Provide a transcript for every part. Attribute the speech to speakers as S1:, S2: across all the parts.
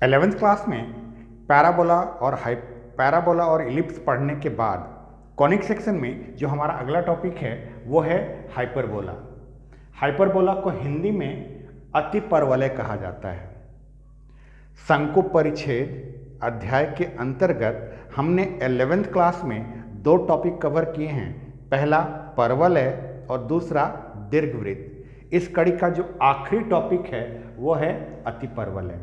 S1: 11th class में parabola और ellipse पढ़ने के बाद कॉनिक सेक्शन में जो हमारा अगला टॉपिक है वो है हाइपरबोला। हाइपरबोला को हिंदी में अतिपरवलय कहा जाता है। शंकु परिच्छेद अध्याय के अंतर्गत हमने 11th क्लास में दो टॉपिक कवर किए हैं, पहला परवलय और दूसरा दीर्घवृत्त। इस कड़ी का जो आखिरी टॉपिक है वो है अतिपरवलय।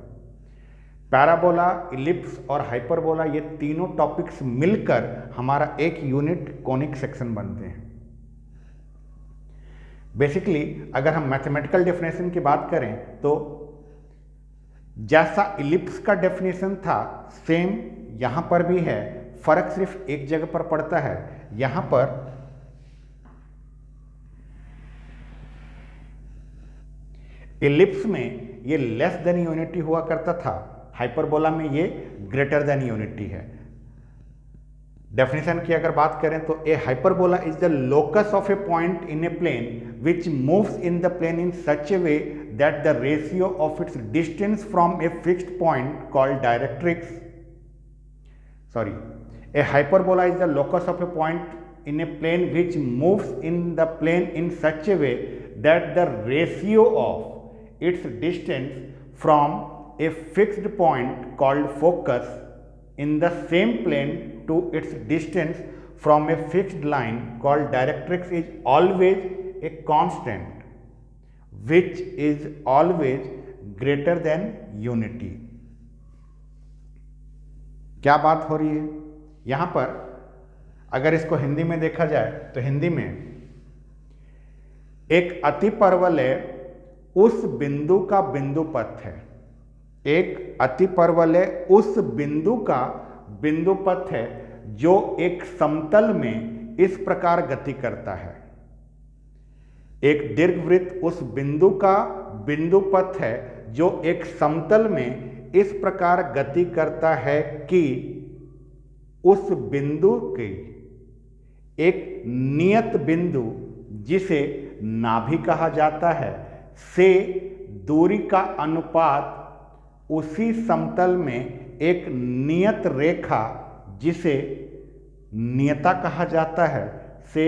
S1: पैराबोला, इलिप्स और हाइपरबोला ये तीनों टॉपिक्स मिलकर हमारा एक यूनिट कॉनिक सेक्शन बनते हैं। बेसिकली अगर हम मैथमेटिकल डेफिनेशन की बात करें तो जैसा इलिप्स का डेफिनेशन था सेम यहां पर भी है, फर्क सिर्फ एक जगह पर पड़ता है। यहां पर इलिप्स में ये लेस देन यूनिटी हुआ करता था, हाइपरबोला में ये ग्रेटर देन यूनिटी है। डेफिनेशन की अगर बात करें तो a hyperbola is the locus of a point in a plane which moves in the plane in such a way that the ratio of its distance from a fixed point called directrix a hyperbola is the locus of a point in a plane which moves in the plane in such a way that the ratio of its distance from a fixed point called focus in the same plane to its distance from a fixed line called directrix is always a constant which is always greater than unity। क्या बात हो रही है यहाँ पर? अगर इसको हिंदी में देखा जाए तो हिंदी में एक अतिपरवलय उस बिंदु का बिंदु पथ है। एक अतिपरवलय उस बिंदु का बिंदु पथ है जो एक समतल में इस प्रकार गति करता है। एक दीर्घवृत्त उस बिंदु का बिंदु पथ है जो एक समतल में इस प्रकार गति करता है कि उस बिंदु की एक नियत बिंदु जिसे नाभि कहा जाता है से दूरी का अनुपात उसी समतल में एक नियत रेखा जिसे नियता कहा जाता है से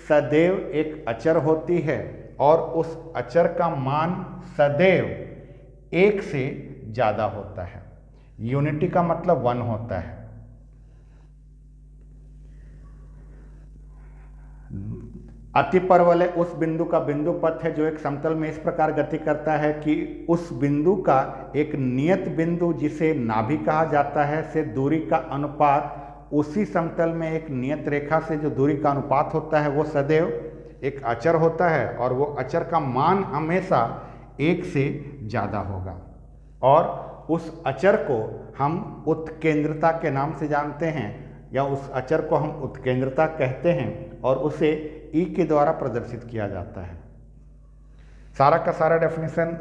S1: सदैव एक अचर होती है और उस अचर का मान सदैव एक से ज़्यादा होता है। यूनिटी का मतलब 1 होता है। अतिपरवलय उस बिंदु का बिंदु पथ है जो एक समतल में इस प्रकार गति करता है कि उस बिंदु का एक नियत बिंदु जिसे नाभि कहा जाता है से दूरी का अनुपात उसी समतल में एक नियत रेखा से जो दूरी का अनुपात होता है वो सदैव एक अचर होता है और वो अचर का मान हमेशा 1 से ज़्यादा होगा। और उस अचर को हम उत्केंद्रता के नाम से जानते हैं या उस अचर को हम उत्केंद्रता कहते हैं और उसे ई के द्वारा प्रदर्शित किया जाता है। सारा का सारा डेफिनेशन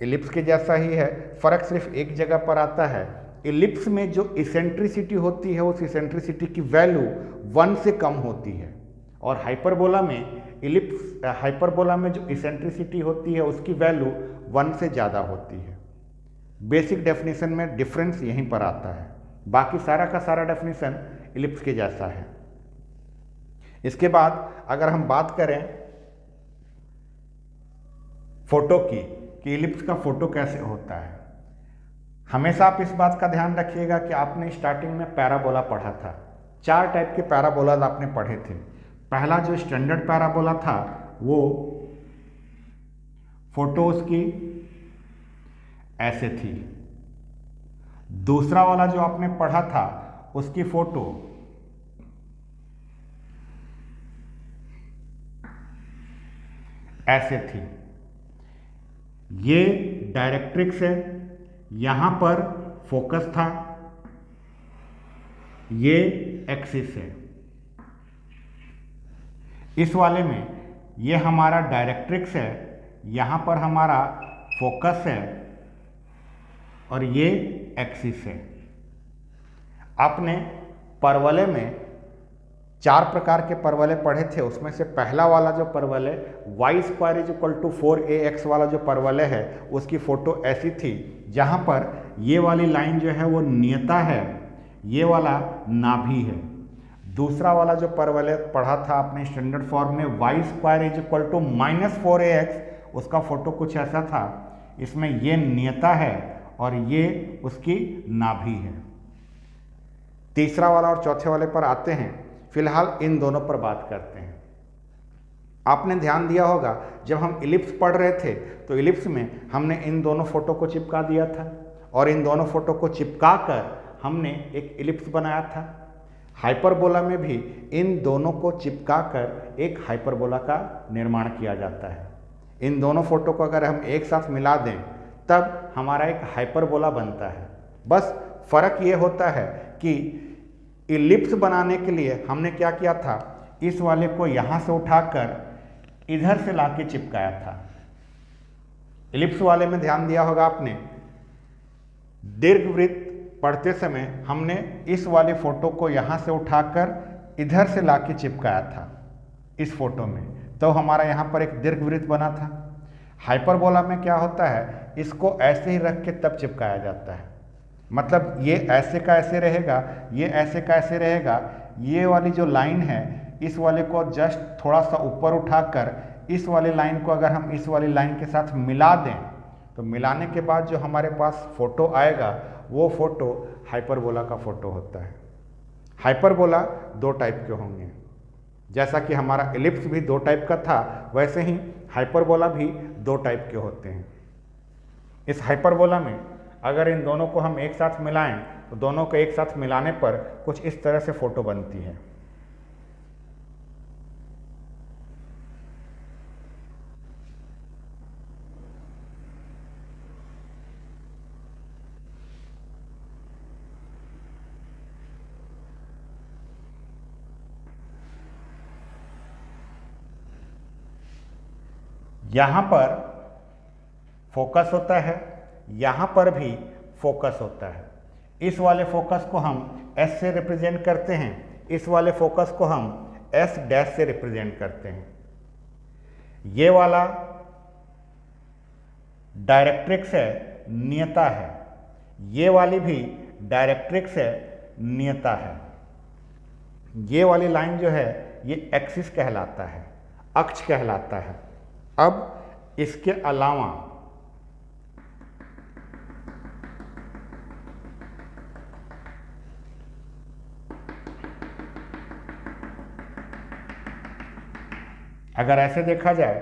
S1: इलिप्स के जैसा ही है, फर्क सिर्फ एक जगह पर आता है। इलिप्स में जो इसेंट्रिसिटी होती है उस इसेंट्रिसिटी की वैल्यू 1 से कम होती है और हाइपरबोला में जो इसेंट्रिसिटी होती है उसकी वैल्यू 1 से ज़्यादा होती है। बेसिक डेफिनेशन में डिफरेंस यहीं पर आता है, बाकी सारा का सारा डेफिनेशन इलिप्स के जैसा है। इसके बाद अगर हम बात करें फोटो की कि इलिप्स का फोटो कैसे होता है, हमेशा आप इस बात का ध्यान रखिएगा कि आपने स्टार्टिंग में पैराबोला पढ़ा था। 4 टाइप के पैराबोलाज आपने पढ़े थे। पहला जो स्टैंडर्ड पैराबोला था वो फोटो उसकी ऐसे थी। दूसरा वाला जो आपने पढ़ा था उसकी फोटो ऐसे थी। ये डायरेक्ट्रिक्स है, यहां पर फोकस था, ये एक्सिस है। इस वाले में ये हमारा डायरेक्ट्रिक्स है, यहां पर हमारा फोकस है और ये एक्सिस है। आपने परवलय में 4 प्रकार के परवलय पढ़े थे, उसमें से पहला वाला जो परवलय y² = 4ax वाला जो परवलय है उसकी फोटो ऐसी थी, जहां पर ये वाली लाइन जो है वो नियता है, ये वाला नाभि है। दूसरा वाला जो परवलय पढ़ा था अपने स्टैंडर्ड फॉर्म में y² = -4ax, उसका फोटो कुछ ऐसा था, इसमें ये नियता है और ये उसकी नाभि है। तीसरा वाला और चौथे वाले पर आते हैं, फिलहाल इन दोनों पर बात करते हैं। आपने ध्यान दिया होगा जब हम इलिप्स पढ़ रहे थे तो इलिप्स में हमने इन दोनों फोटो को चिपका दिया था और इन दोनों फोटो को चिपका कर हमने एक इलिप्स बनाया था। हाइपरबोला में भी इन दोनों को चिपका कर एक हाइपरबोला का निर्माण किया जाता है। इन दोनों फोटो को अगर हम एक साथ मिला दें तब हमारा एक हाइपरबोला बनता है। बस फर्क ये होता है कि इलिप्स बनाने के लिए हमने क्या किया था, इस वाले को यहाँ से उठाकर इधर से लाके चिपकाया था। इलिप्स वाले में ध्यान दिया होगा आपने, दीर्घवृत्त पढ़ते समय हमने इस वाले फोटो को यहाँ से उठाकर इधर से लाके चिपकाया था इस फोटो में, तो हमारा यहाँ पर एक दीर्घवृत्त बना था। हाइपरबोला में क्या होता है, इसको ऐसे ही रख के तब चिपकाया जाता है, मतलब ये ऐसे का ऐसे रहेगा, ये ऐसे का ऐसे रहेगा। ये वाली जो लाइन है इस वाले को जस्ट थोड़ा सा ऊपर उठाकर इस वाली लाइन को अगर हम इस वाली लाइन के साथ मिला दें तो मिलाने के बाद जो हमारे पास फोटो आएगा वो फोटो हाइपरबोला का फोटो होता है। हाइपरबोला 2 टाइप के होंगे, जैसा कि हमारा इलिप्स भी 2 टाइप का था, वैसे ही हाइपरबोला भी 2 टाइप के होते हैं। इस हाइपरबोला में अगर इन दोनों को हम एक साथ मिलाएं तो दोनों को एक साथ मिलाने पर कुछ इस तरह से फोटो बनती है। यहाँ पर फोकस होता है, यहाँ पर भी फोकस होता है। इस वाले फोकस को हम S से रिप्रेजेंट करते हैं, इस वाले फोकस को हम S' से रिप्रेजेंट करते हैं। ये वाला डायरेक्ट्रिक्स है, नियता है, ये वाली भी डायरेक्ट्रिक्स है, नियता है। ये वाली लाइन जो है ये एक्सिस कहलाता है, अक्ष कहलाता है। अब इसके अलावा अगर ऐसे देखा जाए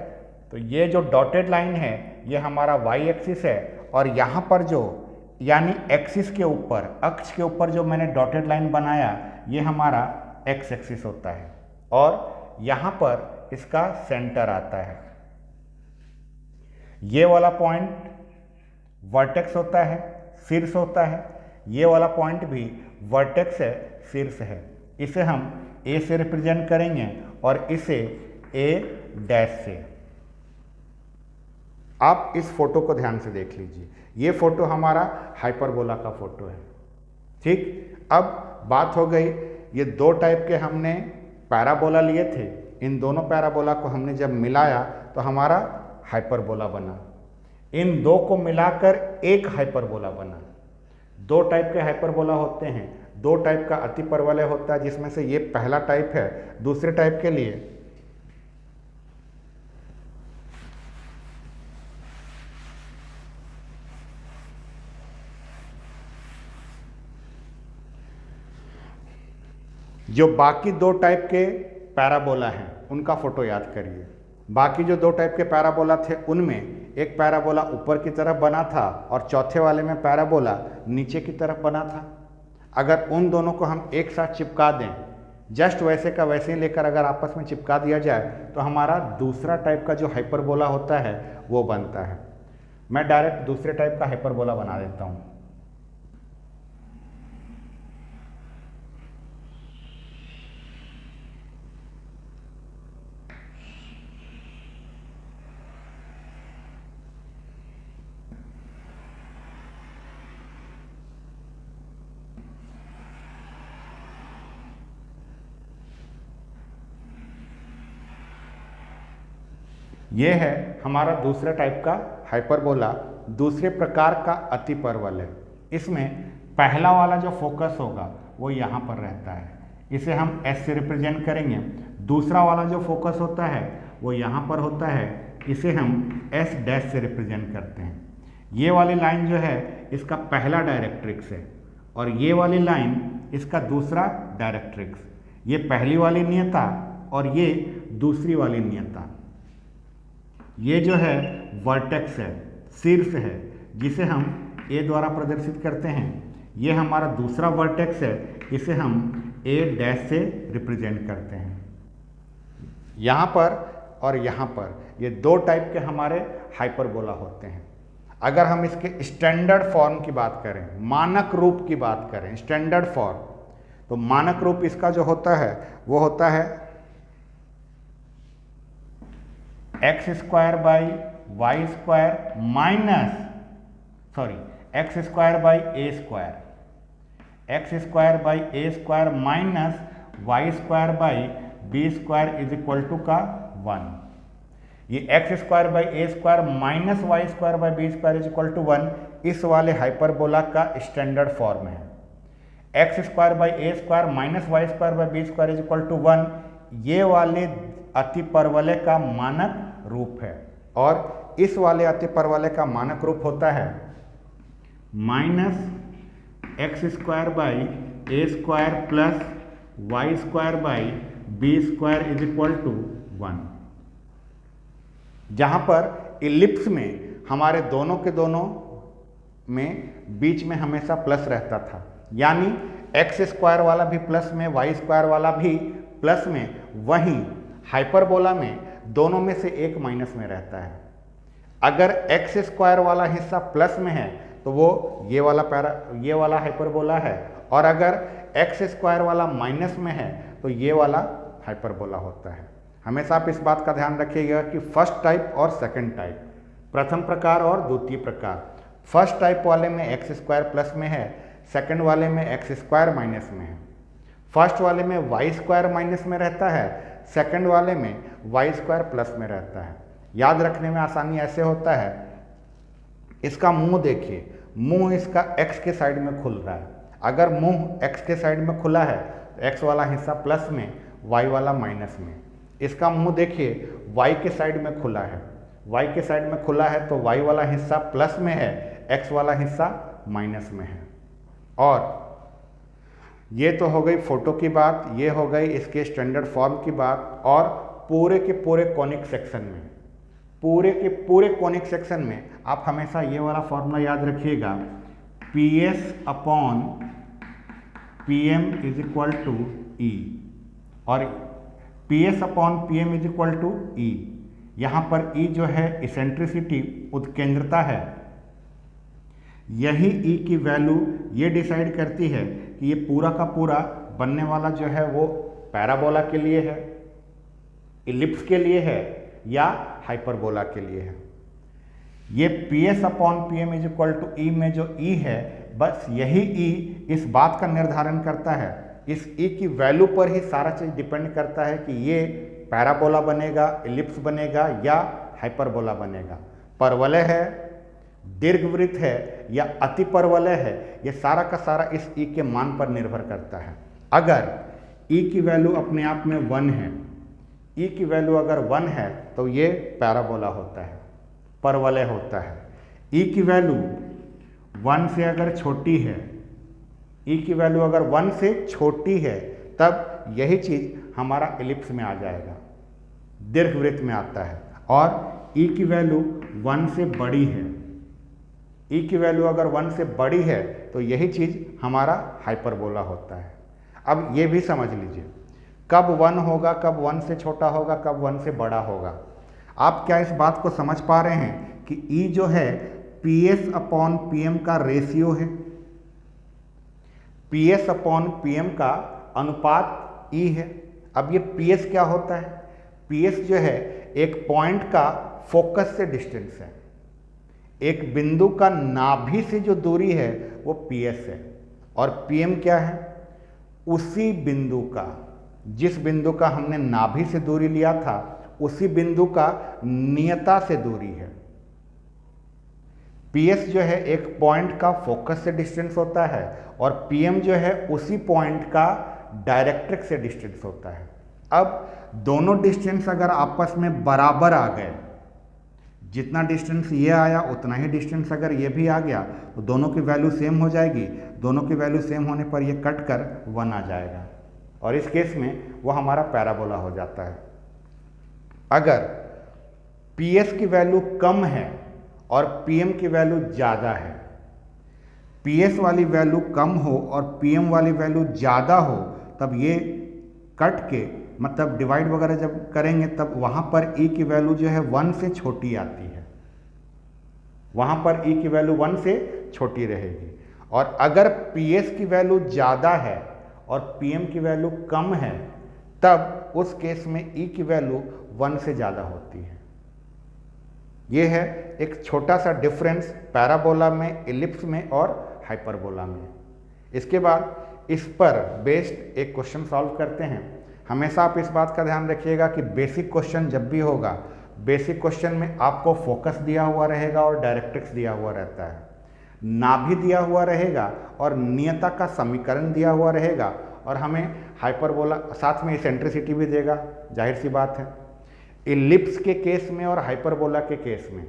S1: तो ये जो डॉटेड लाइन है ये हमारा y एक्सिस है और यहाँ पर जो यानी एक्सिस के ऊपर, अक्ष के ऊपर जो मैंने डॉटेड लाइन बनाया ये हमारा x एक्सिस होता है और यहाँ पर इसका सेंटर आता है। ये वाला पॉइंट वर्टेक्स होता है, शीर्ष होता है, ये वाला पॉइंट भी वर्टेक्स है, शीर्ष है। इसे हम A से रिप्रेजेंट करेंगे और इसे A' से। आप इस फोटो को ध्यान से देख लीजिए, ये फोटो हमारा हाइपरबोला का फोटो है। ठीक, अब बात हो गई, ये 2 टाइप के हमने पैराबोला लिए थे, इन दोनों पैराबोला को हमने जब मिलाया तो हमारा हाइपरबोला बना। इन 2 को मिलाकर एक हाइपरबोला बना। 2 टाइप के हाइपरबोला होते हैं, 2 टाइप का अति परवलय होता है, जिसमें से ये पहला टाइप है। दूसरे टाइप के लिए जो बाकी 2 टाइप के पैराबोला हैं उनका फोटो याद करिए। बाकी जो 2 टाइप के पैराबोला थे उनमें एक पैराबोला ऊपर की तरफ बना था और चौथे वाले में पैराबोला नीचे की तरफ बना था। अगर उन दोनों को हम एक साथ चिपका दें, जस्ट वैसे का वैसे ही लेकर अगर आपस में चिपका दिया जाए तो हमारा दूसरा टाइप का जो हाइपरबोला होता है वो बनता है। मैं डायरेक्ट दूसरे टाइप का हाइपरबोला बना देता हूँ। ये है हमारा दूसरे टाइप का हाइपरबोला, दूसरे प्रकार का अतिपरवलय। इसमें पहला वाला जो फोकस होगा वो यहाँ पर रहता है, इसे हम S से रिप्रेजेंट करेंगे। दूसरा वाला जो फोकस होता है वो यहाँ पर होता है, इसे हम S डैश से रिप्रेजेंट करते हैं। ये वाली लाइन जो है इसका पहला डायरेक्ट्रिक्स है और ये वाली लाइन इसका दूसरा डायरेक्ट्रिक्स। ये पहली वाली नियता और ये दूसरी वाली नियता। ये जो है वर्टेक्स है, शीर्ष है, जिसे हम A द्वारा प्रदर्शित करते हैं। ये हमारा दूसरा वर्टेक्स है, इसे हम A डैश से रिप्रेजेंट करते हैं। यहाँ पर और यहाँ पर ये दो टाइप के हमारे हाइपरबोला होते हैं। अगर हम इसके स्टैंडर्ड फॉर्म की बात करें, मानक रूप की बात करें, स्टैंडर्ड फॉर्म, तो मानक रूप इसका जो होता है वो होता है x square by y square minus x square by a square, x square by a square minus y square by b square is equal to का 1। ये x square by a square minus y square by b square is equal to 1 इस वाले hyperbola का standard form है। X square by a square minus y square by b square is equal to 1 ये वाले अतिपरवलय का मानक रूप है। और इस वाले अतिपरवलय का मानक रूप होता है minus x square by a square plus y square by b square is equal to 1, जहाँ पर इलिप्स में हमारे दोनों के दोनों में बीच में हमेशा प्लस रहता था, यानी एक्स स्क्वायर वाला भी प्लस में, वाई स्क्वायर वाला भी प्लस में, वहीं हाइपरबोला में दोनों में से एक माइनस में रहता है। अगर एक्स स्क्वायर वाला हिस्सा प्लस में है तो वो ये वाला हाइपरबोला है, और अगर एक्स स्क्वायर वाला माइनस में है तो ये वाला हाइपरबोला होता है। हमेशा आप इस बात का ध्यान रखिएगा कि फर्स्ट टाइप और सेकंड टाइप, प्रथम प्रकार और द्वितीय प्रकार, फर्स्ट टाइप वाले में एक्स स्क्वायर प्लस में है, सेकंड वाले में एक्स स्क्वायर माइनस में है। फर्स्ट वाले में वाई स्क्वायर माइनस में रहता है, सेकंड वाले में वाई स्क्वायर प्लस में रहता है। याद रखने में आसानी ऐसे होता है, इसका मुंह देखिए, मुंह इसका एक्स के साइड में खुल रहा है। अगर मुंह एक्स के साइड में खुला है तो एक्स वाला हिस्सा प्लस में, वाई वाला माइनस में। इसका मुंह देखिए वाई के साइड में खुला है, वाई के साइड में खुला है तो वाई वाला हिस्सा प्लस में है, एक्स वाला हिस्सा माइनस में है। और ये तो हो गई फोटो की बात, ये हो गई इसके स्टैंडर्ड फॉर्म की बात। और पूरे के पूरे कॉनिक सेक्शन में, पूरे के पूरे कॉनिक सेक्शन में आप हमेशा ये वाला फॉर्मूला याद रखिएगा, P S upon P M is equal to E. और P S upon P M is equal to E, यहाँ पर ई जो है इसेंट्रिसिटी, उत्केंद्रता है। यही ई की वैल्यू ये डिसाइड करती है कि ये पूरा का पूरा बनने वाला जो है वो पैराबोला के लिए है, इलिप्स के लिए है या हाइपरबोला के लिए है। ये P S upon P M is equal to E में जो ई है, बस यही ई इस बात का निर्धारण करता है, इस ई की वैल्यू पर ही सारा चीज डिपेंड करता है कि ये पैराबोला बनेगा, इलिप्स बनेगा या हाइपरबोला बनेगा, परवलय है, दीर्घवृत्त है या अतिपरवलय है। ये सारा का सारा इस ई के मान पर निर्भर करता है। अगर ई की वैल्यू अपने आप में 1 है, ई की वैल्यू अगर 1 है तो ये पैराबोला होता है, परवलय होता है। ई की वैल्यू 1 से अगर छोटी है, ई की वैल्यू अगर 1 से छोटी है, तब यही चीज हमारा इलिप्स में आ जाएगा, दीर्घवृत्त में आता है। और ई की वैल्यू 1 से बड़ी है, ई की वैल्यू अगर 1 से बड़ी है तो यही चीज हमारा हाइपरबोला होता है। अब ये भी समझ लीजिए, कब 1 होगा, कब 1 से छोटा होगा, कब 1 से बड़ा होगा। आप क्या इस बात को समझ पा रहे हैं कि ई जो है P S upon P M का रेशियो है, P S upon P M का अनुपात ई है। अब ये पी एस क्या होता है? पी एस जो है एक पॉइंट का फोकस से डिस्टेंस है, एक बिंदु का नाभि से जो दूरी है वो पी एस है। और पी एम क्या है? उसी बिंदु का, जिस बिंदु का हमने नाभि से दूरी लिया था उसी बिंदु का नियता से दूरी है। PS जो है एक पॉइंट का फोकस से डिस्टेंस होता है और PM जो है उसी पॉइंट का डायरेक्ट्रिक्स से डिस्टेंस होता है। अब दोनों डिस्टेंस अगर आपस में बराबर आ गए, जितना डिस्टेंस ये आया उतना ही डिस्टेंस अगर ये भी आ गया तो दोनों की वैल्यू सेम हो जाएगी। दोनों की वैल्यू सेम होने पर ये कट कर 1 आ जाएगा और इस केस में वो हमारा पैराबोला हो जाता है। अगर PS की वैल्यू कम है और PM की वैल्यू ज़्यादा है, PS वाली वैल्यू कम हो और PM वाली वैल्यू ज़्यादा हो, तब ये कट के मतलब डिवाइड वगैरह जब करेंगे तब वहाँ पर E की वैल्यू जो है 1 से छोटी आती है, वहाँ पर E की वैल्यू 1 से छोटी रहेगी। और अगर PS की वैल्यू ज़्यादा है और PM की वैल्यू कम है, तब उस केस में E की वैल्यू 1 से ज़्यादा होती है। ये है एक छोटा सा डिफरेंस पैराबोला में, इलिप्स में और हाइपरबोला में। इसके बाद इस पर बेस्ड एक क्वेश्चन सॉल्व करते हैं। हमेशा आप इस बात का ध्यान रखिएगा कि बेसिक क्वेश्चन जब भी होगा, बेसिक क्वेश्चन में आपको फोकस दिया हुआ रहेगा और डायरेक्ट्रिक्स दिया हुआ रहता है, नाभि दिया हुआ रहेगा और नियता का समीकरण दिया हुआ रहेगा और हमें हाइपरबोला साथ में इसेंट्रिसिटी भी देगा, जाहिर सी बात है। इलिप्स के केस में और हाइपरबोला के केस में,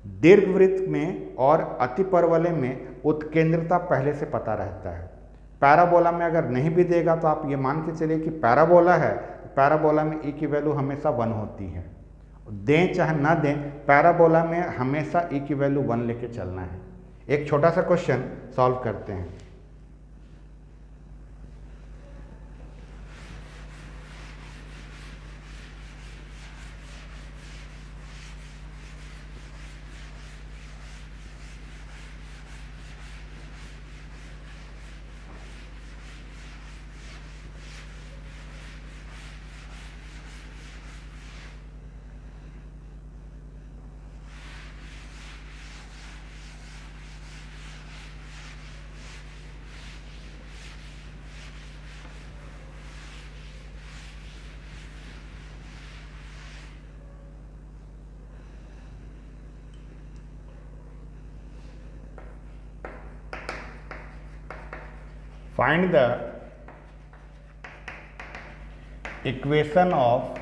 S1: दीर्घवृत्त में और अतिपरवलय में उत्केंद्रता पहले से पता रहता है। पैराबोला में अगर नहीं भी देगा तो आप ये मान के चलिए कि पैराबोला है, पैराबोला में E की वैल्यू हमेशा 1 होती है। दें चाहे ना दें, पैराबोला में हमेशा E की वैल्यू 1 लेके चलना है। एक छोटा सा क्वेश्चन सॉल्व करते हैं। Find the equation of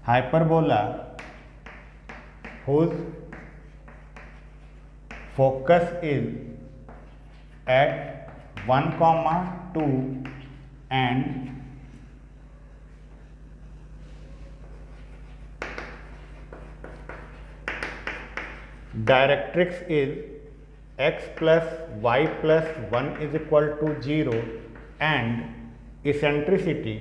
S1: hyperbola whose focus is at 1, 2 and directrix is x plus y plus 1 is equal to 0 and eccentricity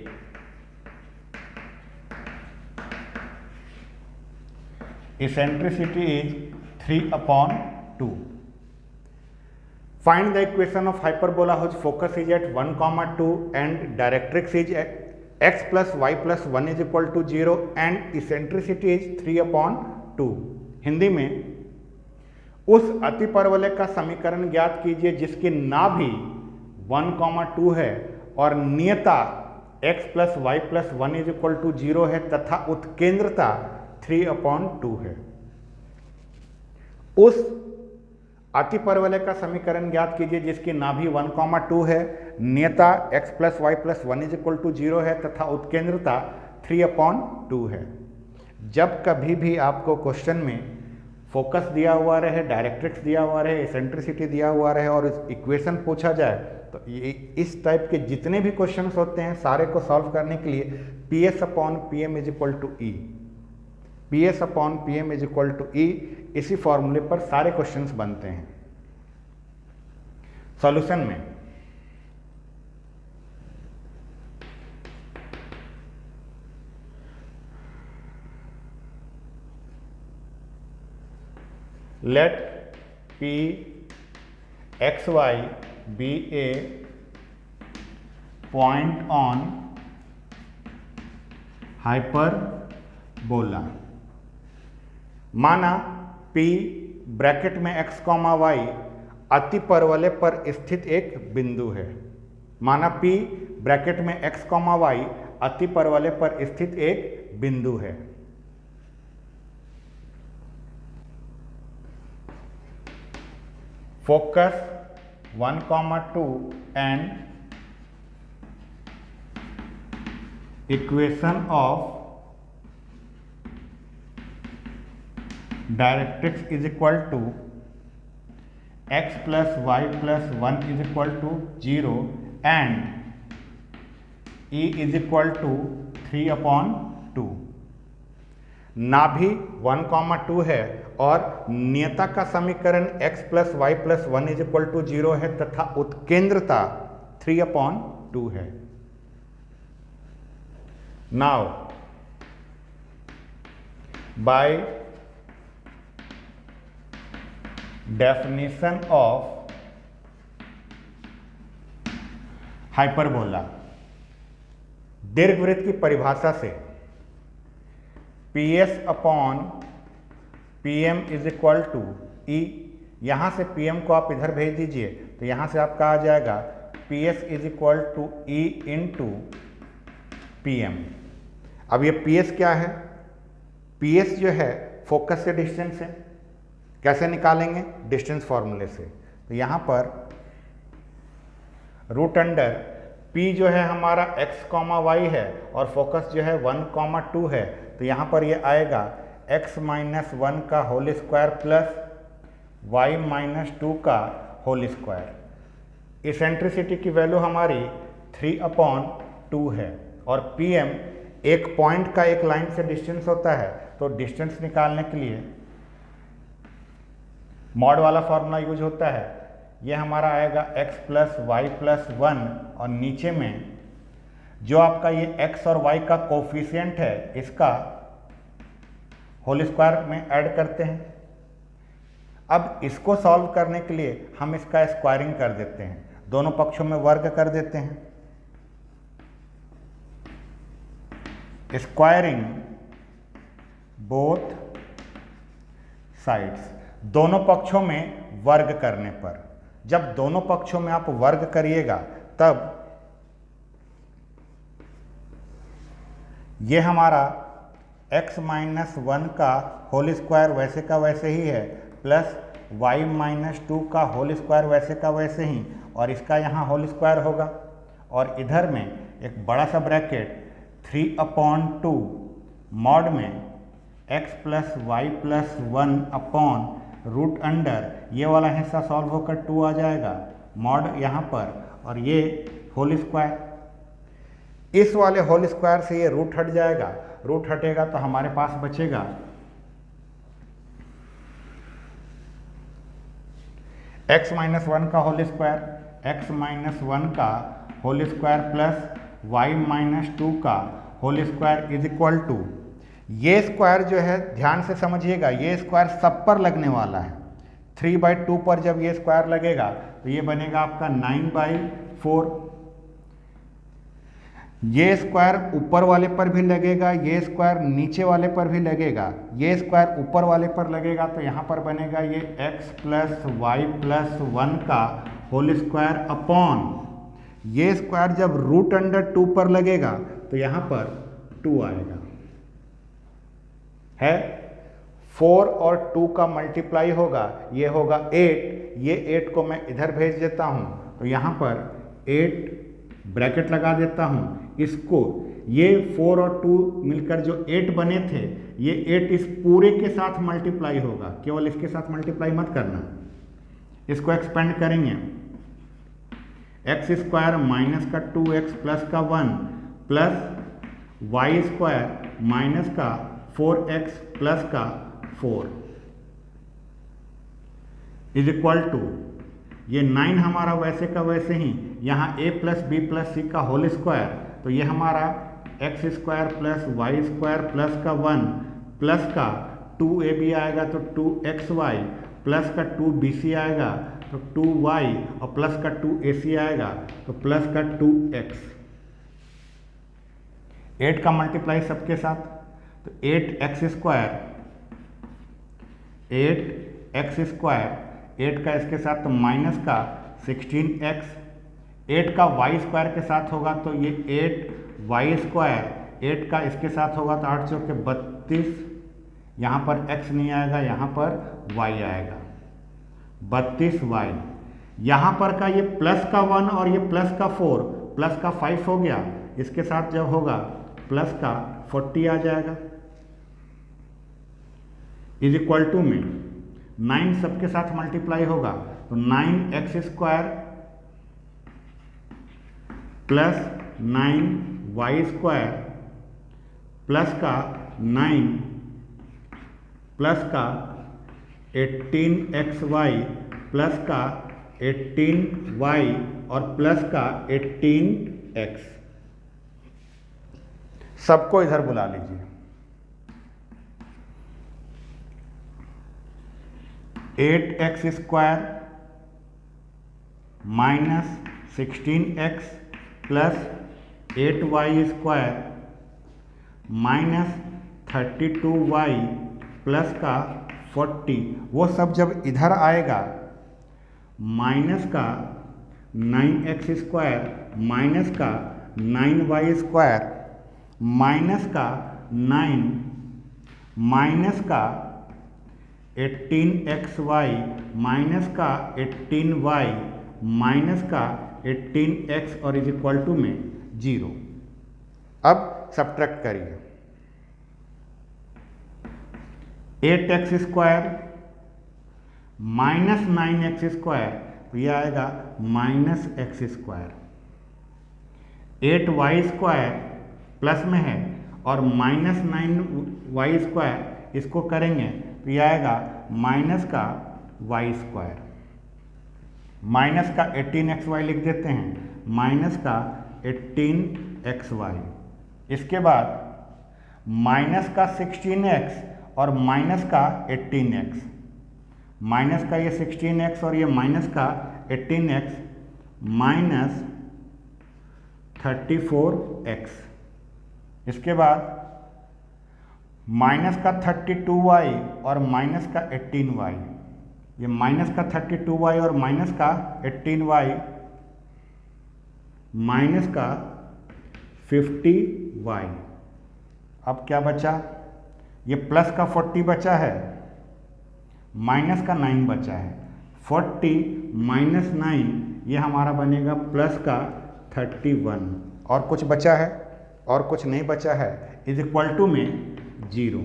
S1: is 3/2. Find the equation of hyperbola whose focus is at 1, 2 and directrix is x plus y plus 1 is equal to 0 and eccentricity is 3/2. Hindi में उस अतिपरवलय का समीकरण ज्ञात कीजिए जिसकी नाभि 1, 2 है और नियता x plus y plus 1 is equal to 0 है तथा उत्केंद्रता 3/2 है। उस अतिपरवलय का समीकरण ज्ञात कीजिए जिसकी नाभि 1, 2 है, नियता x plus y plus 1 is equal to 0 है तथा उत्केंद्रता 3/2 है। जब कभी भी आपको क्वेश्चन में फोकस दिया हुआ रहे, डायरेक्ट्रिक्स दिया हुआ रहे, एसेंट्रिसिटी दिया हुआ रहे और इक्वेशन पूछा जाए तो ये इस टाइप के जितने भी क्वेश्चंस होते हैं सारे को सॉल्व करने के लिए PS/PM is equal to E, PS/PM is equal to E, इसी फॉर्मूले पर सारे क्वेश्चंस बनते हैं। सॉल्यूशन में let P XY be a point on hyperbola। माना P ब्रैकेट में x, y अतिपरवलय पर स्थित एक बिंदु है। माना P ब्रैकेट में x, y अति परवलय पर स्थित एक बिंदु है। Focus 1, 2 and equation of directrix is equal to x plus y plus 1 is equal to 0 and E is equal to 3/2। नाभि 1, 2 है और नियता का समीकरण x plus y plus 1 is equal to 0 है तथा उत्केंद्रता 3/2 है। Now by definition of hyperbola, दीर्घवृत्त की परिभाषा से PS/PM इज इक्वल टू ई। यहां से PM को आप इधर भेज दीजिए तो यहां से आपका आ जाएगा PS is equal to E into PM। अब ये PS क्या है? PS जो है फोकस से डिस्टेंस है। कैसे निकालेंगे? डिस्टेंस फॉर्मूले से। तो यहाँ पर रूट अंडर P जो है हमारा x, y है और फोकस जो है 1, 2 है, तो यहाँ पर ये आएगा x माइनस 1 का whole square plus y minus 2 का होल स्क्वायर। इसेंट्रिसिटी की वैल्यू हमारी 3/2 है और PM एक पॉइंट का एक लाइन से डिस्टेंस होता है, तो डिस्टेंस निकालने के लिए मॉड वाला फॉर्मूला यूज होता है। ये हमारा आएगा x प्लस वाई प्लस 1 और नीचे में जो आपका ये x और y का कोफिशिएंट है इसका होल स्क्वायर में ऐड करते हैं। अब इसको सॉल्व करने के लिए हम इसका स्क्वायरिंग कर देते हैं, दोनों पक्षों में वर्ग कर देते हैं। स्क्वायरिंग बोथ साइड्स, दोनों पक्षों में वर्ग करने पर, जब दोनों पक्षों में आप वर्ग करिएगा तब ये हमारा x माइनस 1 का होल स्क्वायर वैसे का वैसे ही है प्लस y माइनस 2 का होल स्क्वायर वैसे का वैसे ही, और इसका यहाँ होल स्क्वायर होगा और इधर में एक बड़ा सा ब्रैकेट 3/2 मॉड में x plus y plus 1 upon root under, ये वाला हिस्सा सॉल्व होकर 2 आ जाएगा मॉड यहाँ पर, और ये होल स्क्वायर। इस वाले होल स्क्वायर से ये रूट हट जाएगा, रूट हटेगा तो हमारे पास बचेगा x माइनस 1 का होल स्क्वायर, x माइनस 1 का whole square plus y minus 2 का whole square is equal to, ये स्क्वायर जो है ध्यान से समझिएगा, ये स्क्वायर सब पर लगने वाला है। 3/2 पर जब ये स्क्वायर लगेगा तो ये बनेगा आपका 9/4। ये स्क्वायर ऊपर वाले पर भी लगेगा, ये स्क्वायर नीचे वाले पर भी लगेगा। ये स्क्वायर ऊपर वाले पर लगेगा तो यहाँ पर बनेगा ये x प्लस वाई प्लस 1 का होल स्क्वायर अपॉन, ये स्क्वायर जब रूट अंडर 2 पर लगेगा तो यहाँ पर 2 आएगा। है 4 और 2 का मल्टीप्लाई होगा, ये होगा 8, ये 8 को मैं इधर भेज देता हूँ तो यहाँ पर 8 ब्रैकेट लगा देता हूँ। इसको ये 4 और 2 मिलकर जो 8 बने थे, ये 8 इस पूरे के साथ मल्टीप्लाई होगा, केवल इसके साथ मल्टीप्लाई मत करना। इसको एक्सपेंड करेंगे, एक्स स्क्वायर माइनस का 2x प्लस का 1 प्लस वाई स्क्वायर माइनस का 4x प्लस का 4 इज इक्वल टू, ये 9 हमारा वैसे का वैसे ही, यहाँ a plus B plus C का होल स्क्वायर, तो ये हमारा x square plus y square plus का 1 प्लस का 2ab आएगा तो 2xy प्लस का 2bc आएगा तो 2y और प्लस का 2ac आएगा तो प्लस का 2x। 8 का मल्टीप्लाई सबके साथ तो 8x स्क्वायर 8 का इसके साथ तो माइनस का 16x 8 का वाई स्क्वायर के साथ होगा तो ये 8 वाई स्क्वायर, 8 का इसके साथ होगा तो 8 चौके 32, यहाँ पर x नहीं आएगा, यहाँ पर y आएगा, 32 y। यहाँ पर का ये प्लस का 1 और ये प्लस का 4 प्लस का 5 हो गया, इसके साथ जब होगा प्लस का 40 आ जाएगा, इज इक्वल टू में 9 सबके साथ मल्टीप्लाई होगा तो 9x square plus 9y square plus का 9 प्लस का 18xy प्लस का 18y और प्लस का 18x। सबको इधर बुला लीजिए। 8x square minus 16x plus 8y square minus 32y plus का 40, वो सब जब इधर आएगा माइनस का 9x स्क्वायर माइनस का 9y स्क्वायर माइनस का 9 माइनस का 18xy माइनस का 18y माइनस का 18x और इज इक्वल टू में 0। अब सब्ट्रैक्ट करिए। 8x square minus 9x square तो यह आएगा minus x square, 8y square plus में है और माइनस 9y स्क्वायर इसको करेंगे तो यह आएगा माइनस का y स्क्वायर, माइनस का 18xy लिख देते हैं, माइनस का 18xy। इसके बाद माइनस का 16x और माइनस का 18x, माइनस का ये 16x और ये माइनस का 18x माइनस 34x। इसके बाद माइनस का 32y और माइनस का 18y, ये माइनस का 32y और माइनस का 18y माइनस का 50y। अब क्या बचा, ये प्लस का 40 बचा है, माइनस का 9 बचा है, 40 माइनस 9 ये हमारा बनेगा प्लस का 31। और कुछ बचा है और कुछ नहीं बचा है, इज इक्वल टू में 0।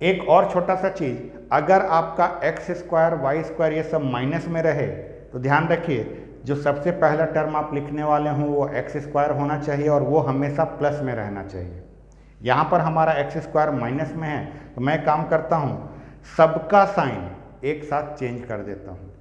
S1: एक और छोटा सा चीज़, अगर आपका x स्क्वायर वाई स्क्वायर ये सब माइनस में रहे तो ध्यान रखिए जो सबसे पहला टर्म आप लिखने वाले हों वो x स्क्वायर होना चाहिए और वो हमेशा प्लस में रहना चाहिए। यहाँ पर हमारा x स्क्वायर माइनस में है तो मैं काम करता हूँ सबका साइन एक साथ चेंज कर देता हूँ।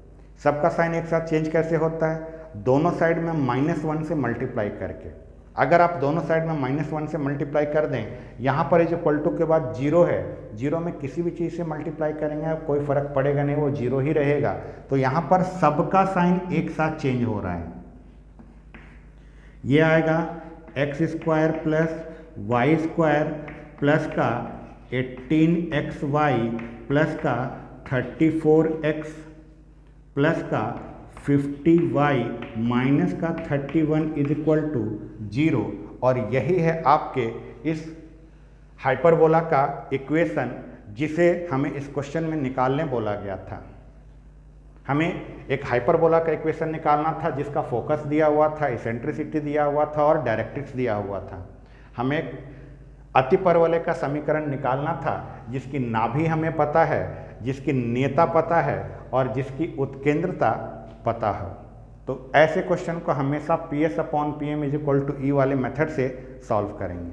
S1: सबका साइन एक साथ चेंज कैसे होता है, दोनों साइड में -1 से मल्टीप्लाई करके। अगर आप दोनों साइड में -1 से मल्टीप्लाई कर दें, यहाँ पर इज इक्वल टू के बाद 0 है, 0 में किसी भी चीज़ से मल्टीप्लाई करेंगे कोई फर्क पड़ेगा नहीं, वो 0 ही रहेगा। तो यहाँ पर सबका साइन एक साथ चेंज हो रहा है, ये आएगा x square plus y square plus का 18xy प्लस का 34x प्लस का 50y माइनस का 31 इज इक्वल टू 0। और यही है आपके इस हाइपरबोला का इक्वेशन जिसे हमें इस क्वेश्चन में निकालने बोला गया था। हमें एक हाइपरबोला का इक्वेशन निकालना था जिसका फोकस दिया हुआ था, इसेंट्रिसिटी दिया हुआ था और डायरेक्ट्रिक्स दिया हुआ था। हमें एक अतिपरवलय का समीकरण निकालना था जिसकी नाभि हमें पता है, जिसकी नेता पता है और जिसकी उत्केंद्रता पता हो। तो ऐसे क्वेश्चन को हमेशा PS/PM = E वाले मेथड से सॉल्व करेंगे।